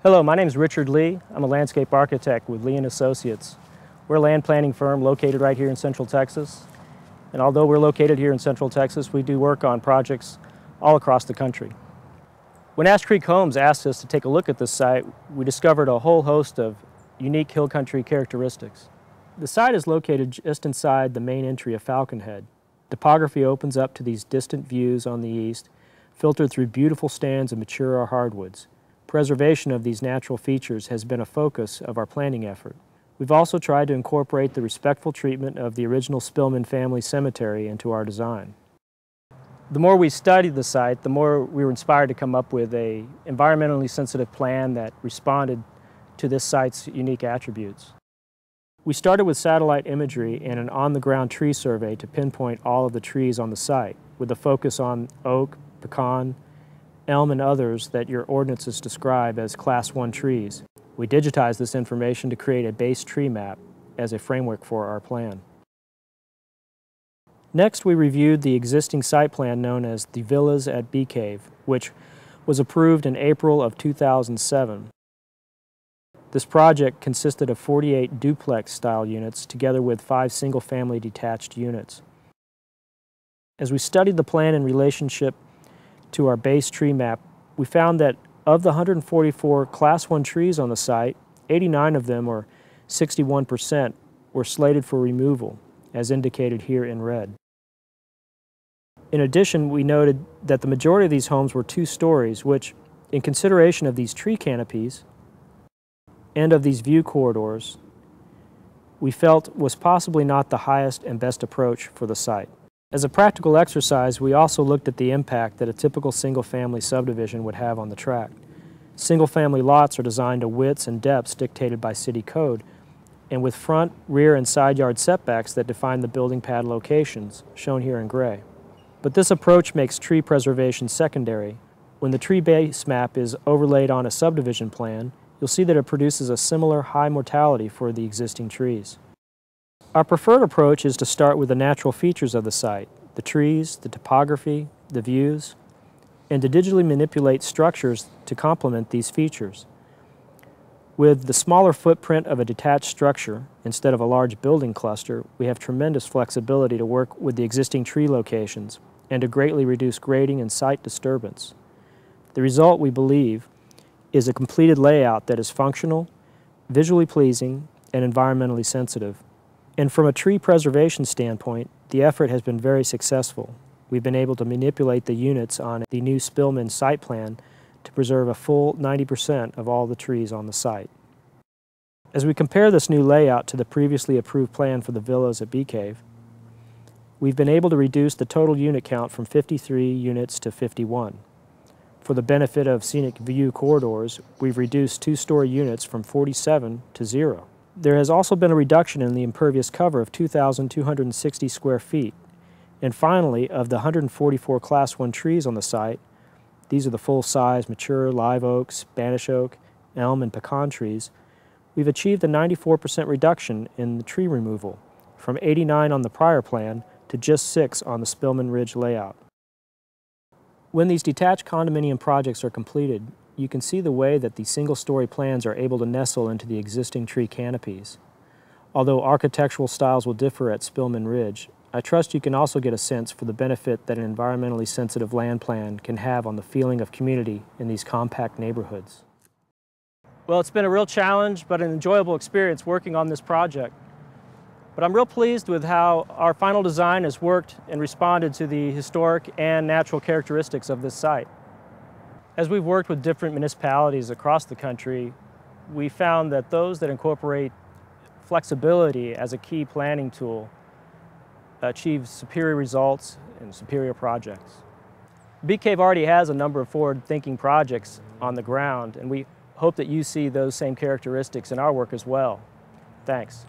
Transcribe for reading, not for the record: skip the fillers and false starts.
Hello, my name is Richard Lee. I'm a landscape architect with Lee & Associates. We're a land planning firm located right here in Central Texas. And although we're located here in Central Texas, we do work on projects all across the country. When Ash Creek Homes asked us to take a look at this site, we discovered a whole host of unique hill country characteristics. The site is located just inside the main entry of Falcon Head. Topography opens up to these distant views on the east, filtered through beautiful stands of mature hardwoods. Preservation of these natural features has been a focus of our planning effort. We've also tried to incorporate the respectful treatment of the original Spillman family cemetery into our design. The more we studied the site, the more we were inspired to come up with an environmentally sensitive plan that responded to this site's unique attributes. We started with satellite imagery and an on-the-ground tree survey to pinpoint all of the trees on the site, with a focus on oak, pecan, elm, and others that your ordinances describe as Class 1 trees. We digitized this information to create a base tree map as a framework for our plan. Next, we reviewed the existing site plan known as the Villas at Bee Cave, which was approved in April of 2007. This project consisted of 48 duplex-style units together with 5 single-family detached units. As we studied the plan in relationship to our base tree map, we found that of the 144 Class 1 trees on the site, 89 of them, or 61%, were slated for removal, as indicated here in red. In addition, we noted that the majority of these homes were 2 stories, which, in consideration of these tree canopies and of these view corridors, we felt was possibly not the highest and best approach for the site. As a practical exercise, we also looked at the impact that a typical single-family subdivision would have on the tract. Single-family lots are designed to widths and depths dictated by city code, and with front, rear, and side yard setbacks that define the building pad locations, shown here in gray. But this approach makes tree preservation secondary. When the tree base map is overlaid on a subdivision plan, you'll see that it produces a similar high mortality for the existing trees. Our preferred approach is to start with the natural features of the site, the trees, the topography, the views, and to digitally manipulate structures to complement these features. With the smaller footprint of a detached structure, instead of a large building cluster, we have tremendous flexibility to work with the existing tree locations and to greatly reduce grading and site disturbance. The result, we believe, is a completed layout that is functional, visually pleasing, and environmentally sensitive. And from a tree preservation standpoint, the effort has been very successful. We've been able to manipulate the units on the new Spillman site plan to preserve a full 90% of all the trees on the site. As we compare this new layout to the previously approved plan for the villas at Bee Cave, we've been able to reduce the total unit count from 53 units to 51. For the benefit of scenic view corridors, we've reduced 2-story units from 47 to 0. There has also been a reduction in the impervious cover of 2,260 square feet. And finally, of the 144 Class 1 trees on the site, these are the full-size, mature live oak, Spanish oak, elm, and pecan trees, we've achieved a 94% reduction in the tree removal, from 89 on the prior plan to just 6 on the Spillman Ridge layout. When these detached condominium projects are completed, you can see the way that the single-story plans are able to nestle into the existing tree canopies. Although architectural styles will differ at Spillman Ridge, I trust you can also get a sense for the benefit that an environmentally sensitive land plan can have on the feeling of community in these compact neighborhoods. Well, it's been a real challenge, but an enjoyable experience working on this project. But I'm real pleased with how our final design has worked and responded to the historic and natural characteristics of this site. As we've worked with different municipalities across the country, we found that those that incorporate flexibility as a key planning tool achieve superior results and superior projects. Bee Cave already has a number of forward-thinking projects on the ground, and we hope that you see those same characteristics in our work as well. Thanks.